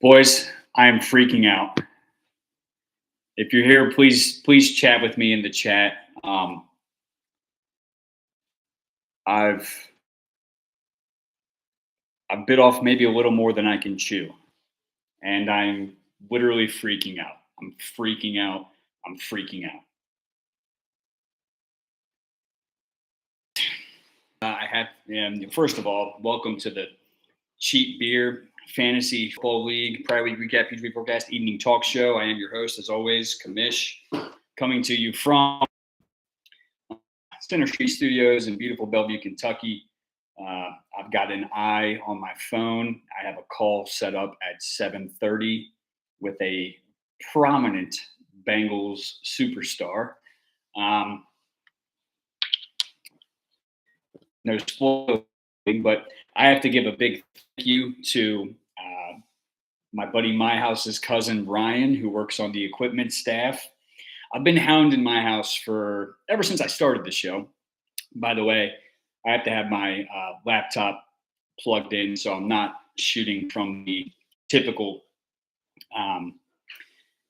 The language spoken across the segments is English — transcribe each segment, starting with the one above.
Boys, I am freaking out. If you're here, please chat with me in the chat. I've I've bit off maybe a little more than I can chew, and I'm literally freaking out. I'm freaking out. I'm freaking out. I had, first of all, welcome to the Cheap Beer Fantasy Football League Prior Week Recap Future Week Forecast Evening Talk Show. I am your host, as always, Kamish, coming to you from Center Street Studios in beautiful Bellevue, Kentucky. I've got an eye on my phone. I have a call set up at 7:30 with a prominent Bengals superstar. No spoiling, but I have to give a big thank you to my buddy My House's cousin Ryan, who works on the equipment staff. I've been hounding My House for ever since I started the show. By the way, I have to have my laptop plugged in, so I'm not shooting from the typical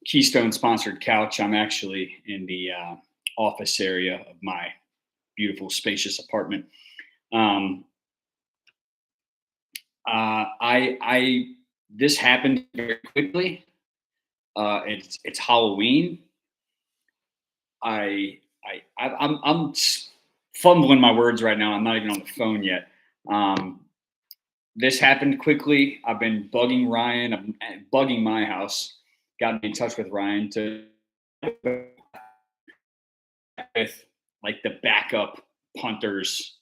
Keystone sponsored couch. I'm actually in the office area of my beautiful, spacious apartment. I this happened very quickly. It's Halloween. I'm fumbling my words right now. I'm not even on the phone yet. This happened quickly. I've been bugging Ryan. I'm bugging My House. Got in touch with Ryan to with like the backup punter's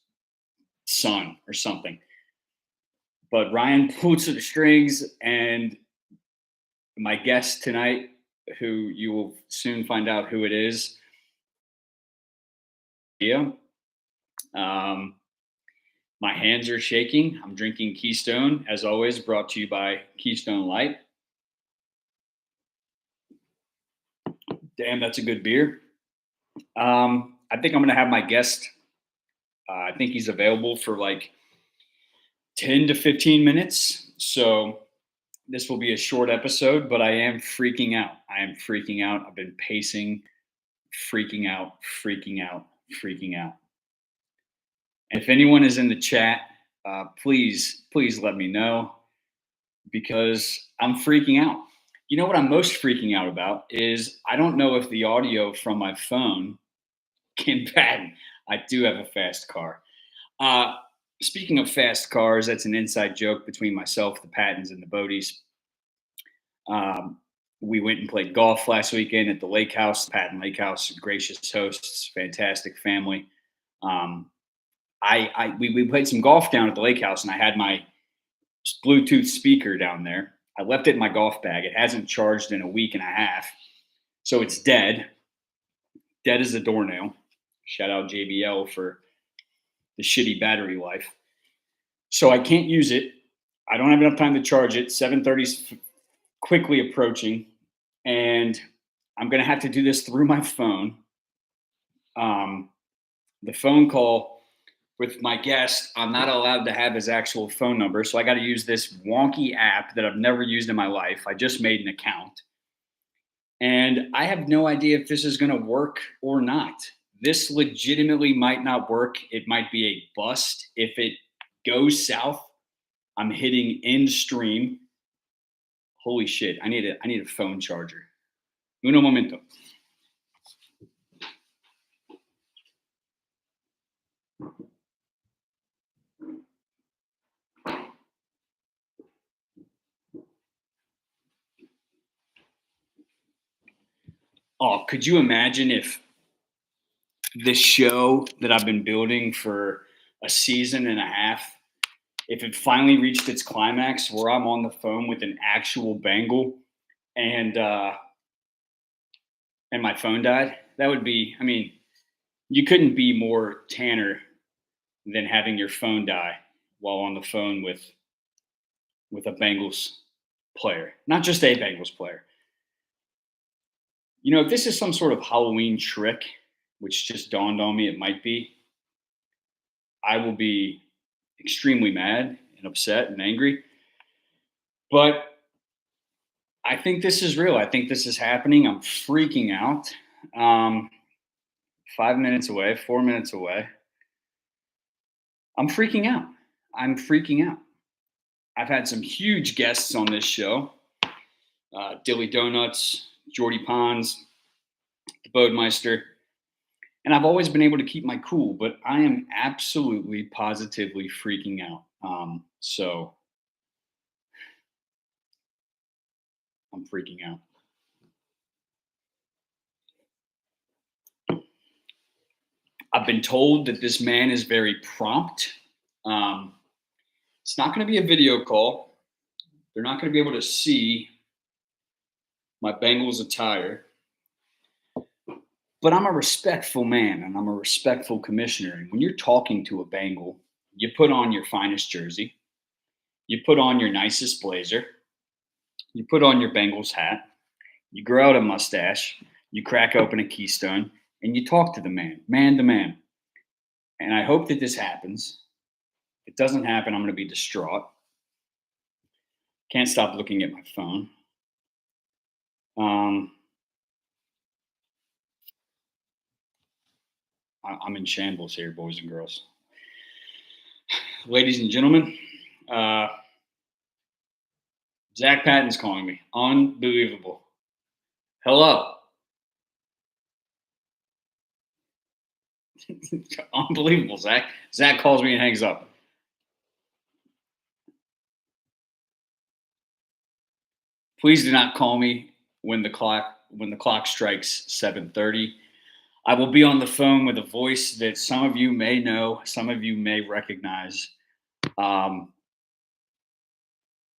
son or something. But Ryan pulled to the strings, and my guest tonight, who you will soon find out who it is, yeah. My hands are shaking. I'm drinking Keystone, as always, brought to you by Keystone Light. Damn, that's a good beer. I think I'm going to have my guest. I think he's available for like 10 to 15 minutes. So this will be a short episode, but I am freaking out. I am freaking out. I've been pacing, freaking out, freaking out, freaking out. And if anyone is in the chat, please let me know, because I'm freaking out. You know what I'm most freaking out about is I don't know if the audio from my phone can patent. I do have a fast car. Speaking of fast cars, that's an inside joke between myself, the Pattons, and the Bodies. We went and played golf last weekend at the Lake House, Patton Lake House. Gracious hosts, fantastic family. We played some golf down at the Lake House, and I had my Bluetooth speaker down there. I left it in my golf bag. It hasn't charged in a week and a half, so it's dead as a doornail. Shout out JBL for the shitty battery life. So I can't use it. I don't have enough time to charge it. 7:30 is quickly approaching, and I'm going to have to do this through my phone. The phone call with my guest, I'm not allowed to have his actual phone number, so I got to use this wonky app that I've never used in my life. I just made an account, and I have no idea if this is going to work or not. This legitimately might not work. It might be a bust. If it goes south, I'm hitting end stream. Holy shit! I need a phone charger. Uno momento. Oh, could you imagine if this show that I've been building for a season and a half, if it finally reached its climax where I'm on the phone with an actual Bengal and my phone died? That would be, I mean, you couldn't be more Tanner than having your phone die while on the phone with a Bengals player, not just a Bengals player. You know, if this is some sort of Halloween trick, which just dawned on me it might be, I will be extremely mad and upset and angry. But I think this is real. I think this is happening. I'm freaking out. Um, 5 minutes away, 4 minutes away. I'm freaking out. I'm freaking out. I've had some huge guests on this show: Dilly Donuts, Jordy Pons, the Bodemeister, and I've always been able to keep my cool. But I am absolutely, positively freaking out. So I'm freaking out. I've been told that this man is very prompt. Um, it's not going to be a video call. They're not going to be able to see my Bengals attire, but I'm a respectful man and I'm a respectful commissioner. And when you're talking to a Bengal, you put on your finest jersey, you put on your nicest blazer, you put on your Bengals hat, you grow out a mustache, you crack open a Keystone, and you talk to the man to man. And I hope that this happens. If it doesn't happen, I'm going to be distraught. Can't stop looking at my phone. Um, I'm in shambles here, boys and girls. Ladies and gentlemen, uh, Zach Patton's calling me. Unbelievable. Hello. Unbelievable, Zach. Zach calls me and hangs up. Please do not call me when the clock strikes 7:30. I will be on the phone with a voice that some of you may know, some of you may recognize. Um,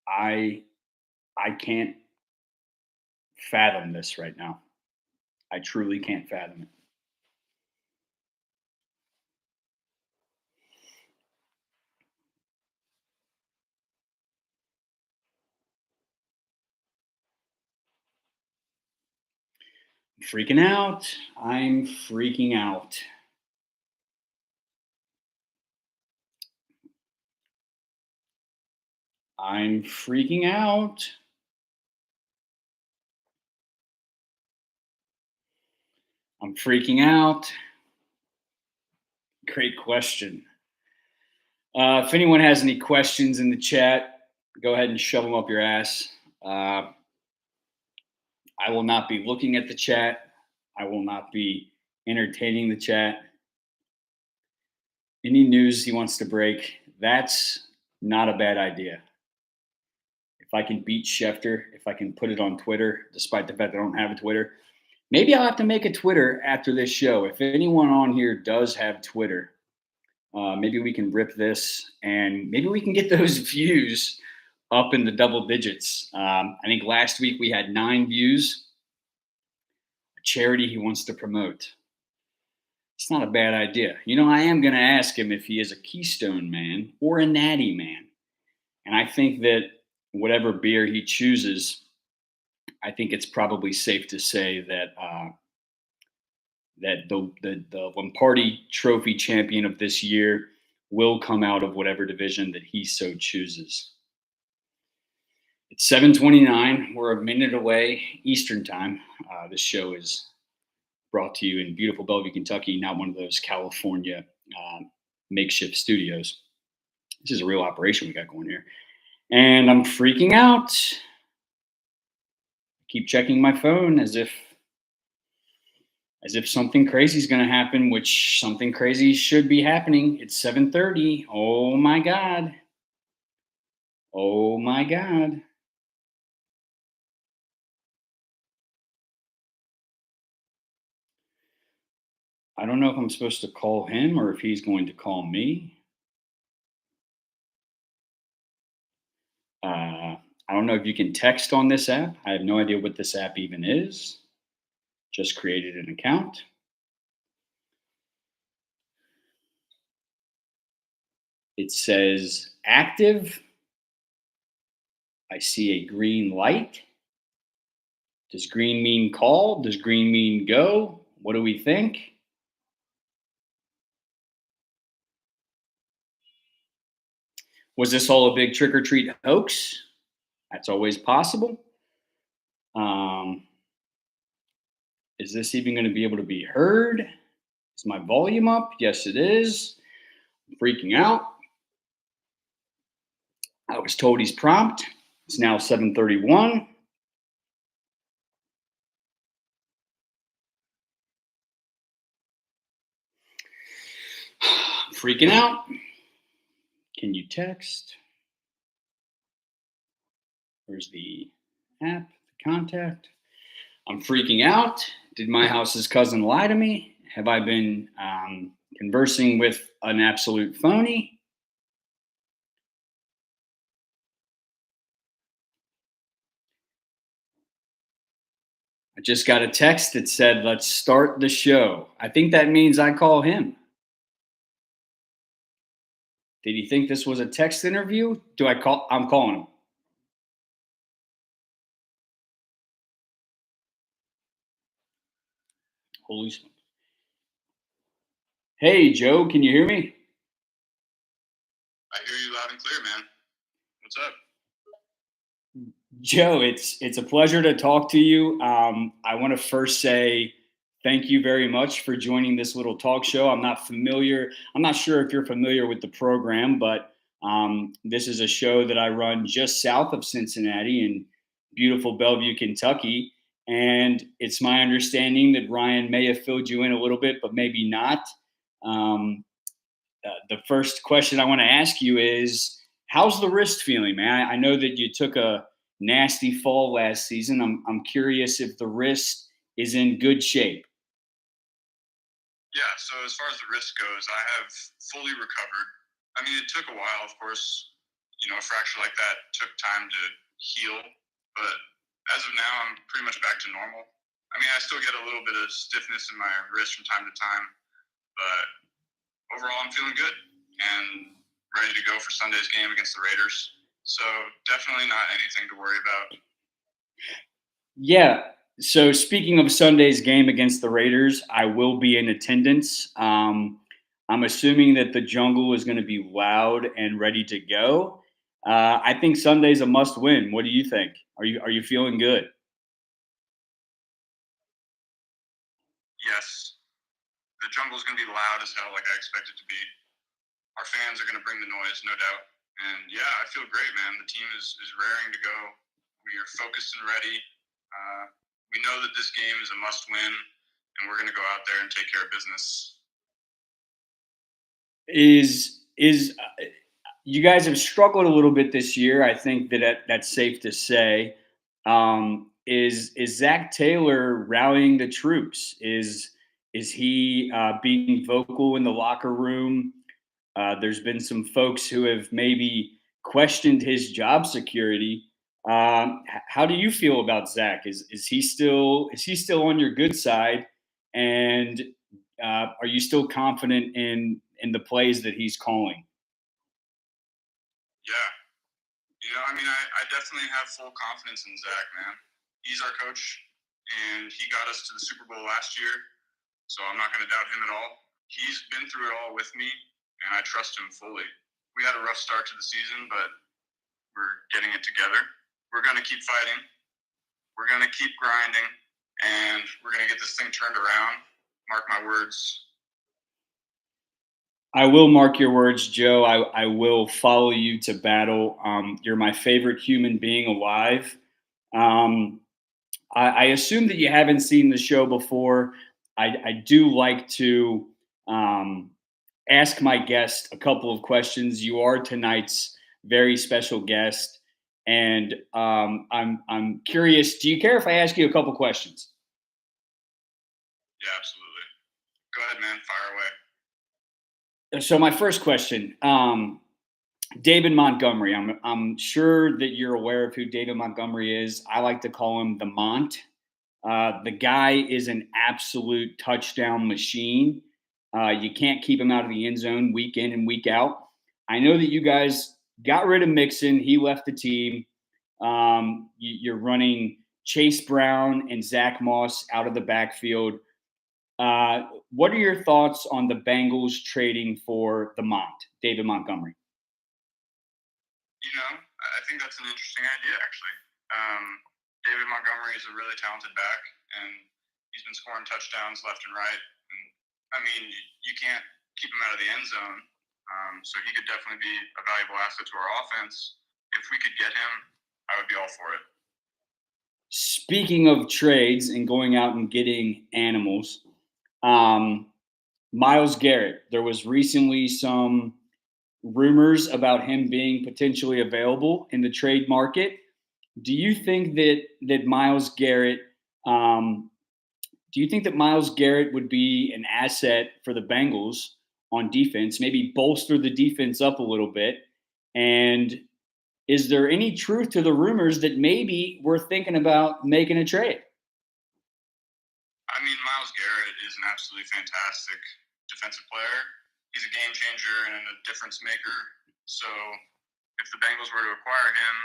I I can't fathom this right now. I truly can't fathom it. I'm freaking out. I'm freaking out. I'm freaking out. I'm freaking out. Great question. If anyone has any questions in the chat, go ahead and shove them up your ass. Uh, I will not be looking at the chat. I will not be entertaining the chat. Any news he wants to break, that's not a bad idea. If I can beat Schefter, if I can put it on Twitter, despite the fact that I don't have a Twitter, maybe I'll have to make a Twitter after this show. If anyone on here does have Twitter, maybe we can rip this and maybe we can get those views up in the double digits. I think last week we had 9 views. A charity he wants to promote. It's not a bad idea. I am going to ask him if he is a Keystone man or a Natty man. And I think that whatever beer he chooses, I think it's probably safe to say that the Lombardi Trophy champion of this year will come out of whatever division that he so chooses. It's 7:29. We're a minute away Eastern time. This show is brought to you in beautiful Bellevue, Kentucky, not one of those California makeshift studios. This is a real operation we got going here. And I'm freaking out. Keep checking my phone as if something crazy is going to happen, which something crazy should be happening. It's 7:30. Oh my God. Oh my God. I don't know if I'm supposed to call him or if he's going to call me. I don't know if you can text on this app. I have no idea what this app even is. Just created an account. It says active. I see a green light. Does green mean call? Does green mean go? What do we think? Was this all a big trick or treat hoax? That's always possible. Um, is this even going to be able to be heard? Is my volume up? Yes, it is. I'm freaking out. I was told he's prompt. It's now 7:31. Freaking out. Can you text? Where's the app? The contact? I'm freaking out. Did my house's cousin lie to me? Have I been conversing with an absolute phony? I just got a text that said, let's start the show. I think that means I call him. Did he think this was a text interview? Do I call? I'm calling him. Holy smokes. Hey, Joe, can you hear me? I hear you loud and clear, man. What's up? Joe, it's a pleasure to talk to you. I want to first say thank you very much for joining this little talk show. I'm not familiar. I'm not sure if you're familiar with the program, but this is a show that I run just south of Cincinnati in beautiful Bellevue, Kentucky. And it's my understanding that Ryan may have filled you in a little bit, but maybe not. Um, the first question I want to ask you is, how's the wrist feeling, man? I know that you took a nasty fall last season. I'm curious if the wrist is in good shape. Yeah, so as far as the wrist goes, I have fully recovered. I mean, it took a while, of course. A fracture like that took time to heal, but as of now, I'm pretty much back to normal. I mean, I still get a little bit of stiffness in my wrist from time to time, but overall, I'm feeling good and ready to go for Sunday's game against the Raiders. So definitely not anything to worry about. Yeah. So speaking of Sunday's game against the Raiders, I will be in attendance. I'm assuming that the jungle is going to be loud and ready to go. I think Sunday's a must win. What do you think? Are you feeling good? Yes, the jungle's going to be loud as hell, like I expect it to be. Our fans are going to bring the noise, no doubt. And yeah, I feel great, man. The team is raring to go. We are focused and ready. We know that this game is a must win, and we're going to go out there and take care of business. Is You guys have struggled a little bit this year. I think that's safe to say. Is Zach Taylor rallying the troops? Is he being vocal in the locker room? There's been some folks who have maybe questioned his job security. How do you feel about Zach? Is he still on your good side? And are you still confident in the plays that he's calling? Yeah. I mean, I definitely have full confidence in Zach, man. He's our coach, and he got us to the Super Bowl last year, so I'm not going to doubt him at all. He's been through it all with me, and I trust him fully. We had a rough start to the season, but we're getting it together. We're going to keep fighting. We're going to keep grinding, and we're going to get this thing turned around. Mark my words. I will mark your words, Joe. I will follow you to battle. You're my favorite human being alive. Um, I assume that you haven't seen the show before. I do like to um, ask my guest a couple of questions. You are tonight's very special guest, and I'm curious. Do you care if I ask you a couple questions? Yeah, absolutely. Go ahead, man. Fire away. So my first question, David Montgomery. I'm sure that you're aware of who David Montgomery is. I like to call him the Mont. The guy is an absolute touchdown machine. You can't keep him out of the end zone week in and week out. I know that you guys got rid of Mixon. He left the team. You're running Chase Brown and Zach Moss out of the backfield. What are your thoughts on the Bengals trading for the David Montgomery? I think that's an interesting idea, actually. David Montgomery is a really talented back, and he's been scoring touchdowns left and right. And I mean, you can't keep him out of the end zone. So he could definitely be a valuable asset to our offense. If we could get him, I would be all for it. Speaking of trades and going out and getting animals, um, Miles Garrett, there was recently some rumors about him being potentially available in the trade market. Do you think that Miles Garrett um, do you think that Miles Garrett would be an asset for the Bengals on defense? Maybe bolster the defense up a little bit. And is there any truth to the rumors that maybe we're thinking about making a trade? I mean, Miles Garrett is an absolutely fantastic defensive player. He's a game changer and a difference maker. So if the Bengals were to acquire him,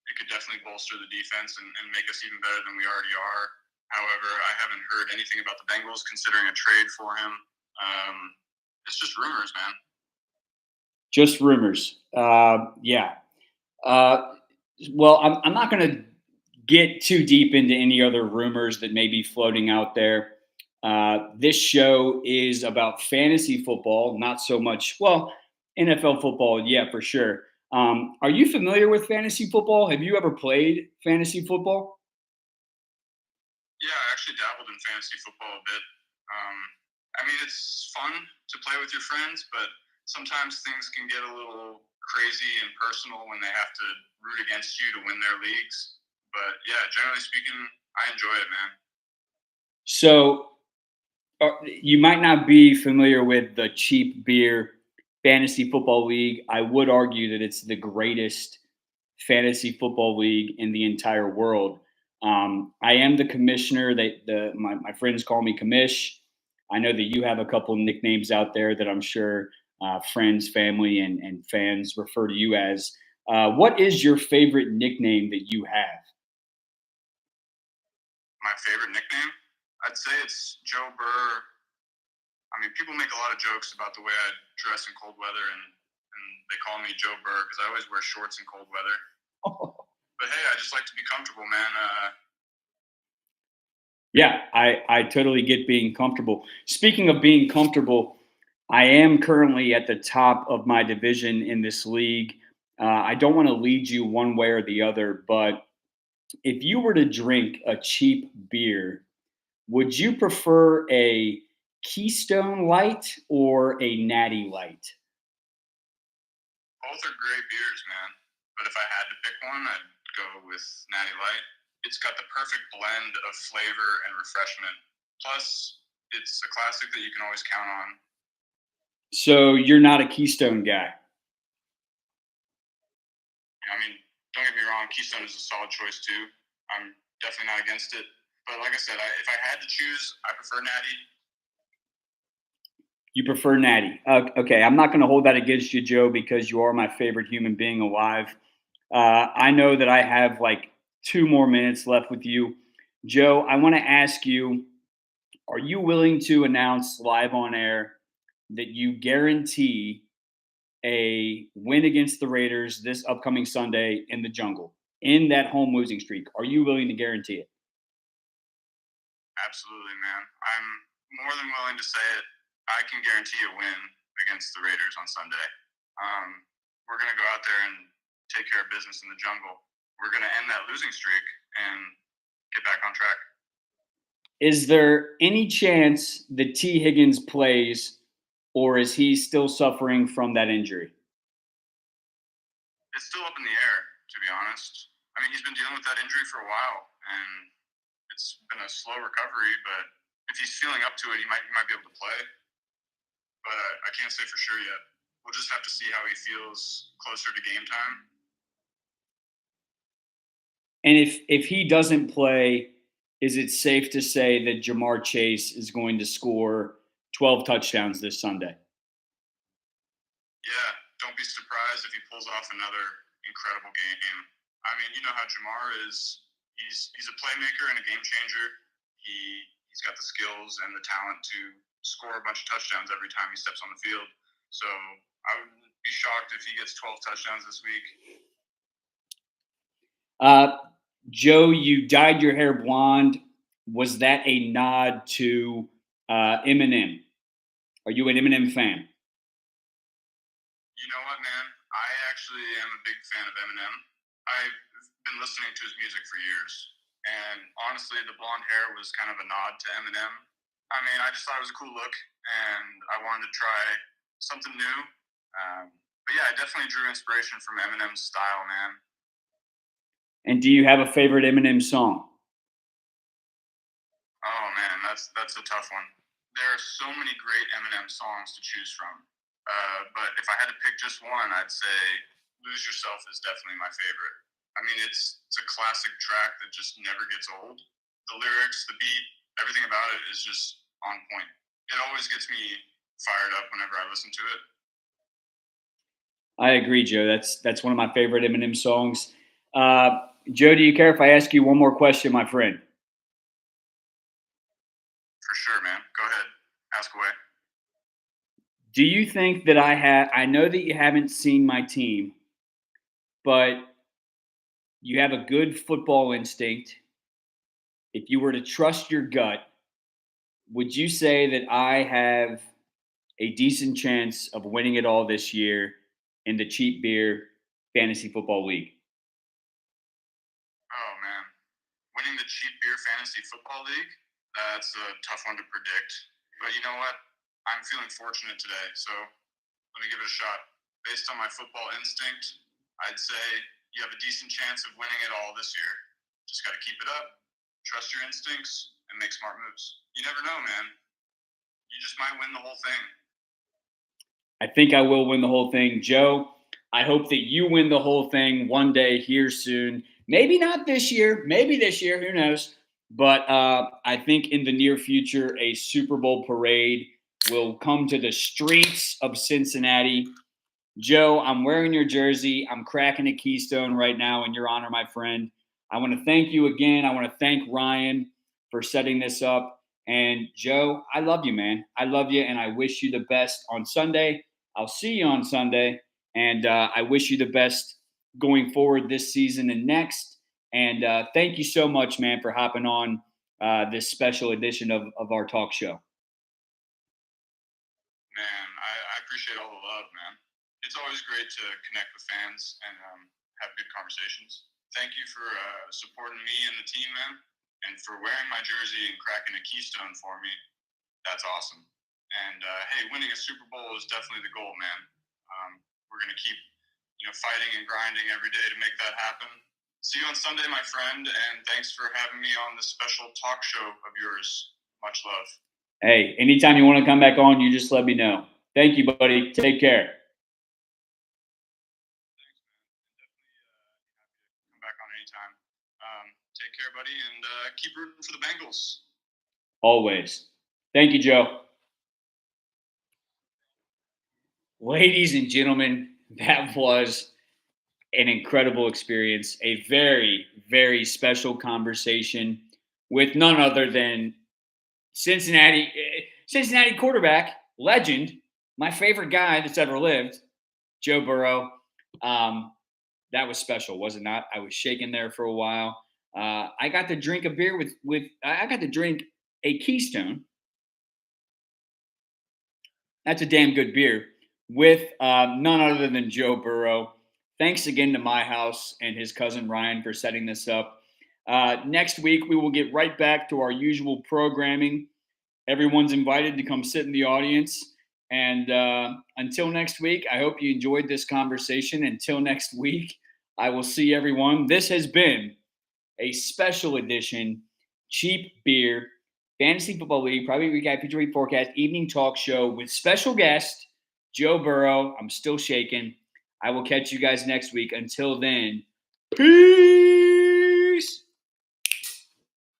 it could definitely bolster the defense and make us even better than we already are. However, I haven't heard anything about the Bengals considering a trade for him. Um, it's just rumors, man. Just rumors. Yeah. Uh, well, I'm not going to get too deep into any other rumors that may be floating out there. This show is about fantasy football, not so much, well, NFL football, yeah, for sure. Are you familiar with fantasy football? Have you ever played fantasy football? Yeah, I actually dabbled in fantasy football a bit. Um, I mean, it's fun to play with your friends, but sometimes things can get a little crazy and personal when they have to root against you to win their leagues. But yeah, generally speaking, I enjoy it, man. So you might not be familiar with the cheap beer fantasy football league. I would argue that it's the greatest fantasy football league in the entire world. I am the commissioner. My friends call me Commish. I know that you have a couple nicknames out there that I'm sure friends, family, and fans refer to you as. What is your favorite nickname that you have? My favorite nickname, I'd say it's Joe Burr. I mean, people make a lot of jokes about the way I dress in cold weather, and they call me Joe Burr because I always wear shorts in cold weather. But hey, I just like to be comfortable, man. Yeah, I totally get being comfortable. Speaking of being comfortable, I am currently at the top of my division in this league. I don't want to lead you one way or the other, but if you were to drink a cheap beer, would you prefer a Keystone Light or a Natty Light? Both are great beers, man. But if I had to pick one, I'd go with Natty Light. It's got the perfect blend of flavor and refreshment. Plus, it's a classic that you can always count on. So you're not a Keystone guy. I mean, don't get me wrong, Keystone is a solid choice too. I'm definitely not against it. But like I said, if I had to choose, I prefer Natty. You prefer Natty. Okay, I'm not going to hold that against you, Joe, because you are my favorite human being alive. I know that I have like 2 more minutes left with you. Joe, I want to ask you, are you willing to announce live on air that you guarantee a win against the Raiders this upcoming Sunday in the jungle, in that home losing streak? Are you willing to guarantee it? Absolutely, man. I'm more than willing to say it. I can guarantee a win against the Raiders on Sunday. We're going to go out there and take care of business in the jungle. We're going to end that losing streak and get back on track. Is there any chance that T. Higgins plays, or is he still suffering from that injury? It's still up in the air, to be honest. I mean, he's been dealing with that injury for a while, and it's been a slow recovery. But if he's feeling up to it, he might be able to play. But I can't say for sure yet. We'll just have to see how he feels closer to game time. And if he doesn't play, is it safe to say that Jamar Chase is going to score 12 touchdowns this Sunday? Yeah, don't be surprised if he pulls off another incredible game. I mean, you know how Jamar is. He's a playmaker and a game changer. He's got the skills and the talent to score a bunch of touchdowns every time he steps on the field. So I would be shocked if he gets 12 touchdowns this week. Uh, Joe, you dyed your hair blonde. Was that a nod to Eminem? Are you an Eminem fan? You know what, man? I actually am a big fan of Eminem. I've been listening to his music for years, and honestly, the blonde hair was kind of a nod to Eminem. I mean, I just thought it was a cool look, and I wanted to try something new. But yeah, I definitely drew inspiration from Eminem's style, man. And do you have a favorite Eminem song? Oh man, that's a tough one. There are so many great Eminem songs to choose from. But if I had to pick just one, I'd say "Lose Yourself" is definitely my favorite. I mean, it's a classic track that just never gets old. The lyrics, the beat, everything about it is just on point. It always gets me fired up whenever I listen to it. I agree, Joe. That's one of my favorite Eminem songs. Joe, do you care if I ask you one more question, my friend? For sure, man. Go ahead, ask away. Do you think that I have? I know that you haven't seen my team, but you have a good football instinct. If you were to trust your gut, would you say that I have a decent chance of winning it all this year in the Cheap Beer Fantasy Football League? Oh man, winning the Cheap Beer Fantasy Football League, that's a tough one to predict. But you know what? I'm feeling fortunate today, so let me give it a shot. Based on my football instinct, I'd say you have a decent chance of winning it all this year. Just got to keep it up, trust your instincts, and make smart moves. You never know, man. You just might win the whole thing. I think I will win the whole thing. Joe, I hope that you win the whole thing one day here soon. Maybe not this year, maybe this year, who knows? But I think in the near future, a Super Bowl parade will come to the streets of Cincinnati. Joe, I'm wearing your jersey. I'm cracking a Keystone right now in your honor, my friend. I want to thank you again. I want to thank Ryan for setting this up. And Joe, I love you, man. I love you, and I wish you the best on Sunday. I'll see you on Sunday, and I wish you the best going forward this season and next. And thank you so much, man, for hopping on this special edition of our talk show. Man, I appreciate all the love, man. It's always great to connect with fans and have good conversations. Thank you for supporting me and the team, man, and for wearing my jersey and cracking a Keystone for me. That's awesome. And hey, winning a Super Bowl is definitely the goal, man. We're gonna keep, fighting and grinding every day to make that happen. See you on Sunday, my friend, and thanks for having me on this special talk show of yours. Much love. Hey, anytime you want to come back on, you just let me know. Thank you, buddy. Take care. Thanks, man. Definitely happy to come back on anytime. Take care, buddy, and keep rooting for the Bengals. Always. Thank you, Joe. Ladies and gentlemen, that was an incredible experience, a very, very special conversation with none other than Cincinnati quarterback, legend, my favorite guy that's ever lived, Joe Burrow. That was special, was it not? I was shaking there for a while. I got to drink a beer with I got to drink a Keystone. That's a damn good beer with none other than Joe Burrow. Thanks again to My House and his cousin Ryan for setting this up. Next week, we will get right back to our usual programming. Everyone's invited to come sit in the audience. And until next week, I hope you enjoyed this conversation. Until next week, I will see everyone. This has been a special edition Cheap Beer Fantasy Football League, Private Recap, Future Week Forecast, evening talk show with special guest Joe Burrow. I'm still shaking. I will catch you guys next week. Until then, peace.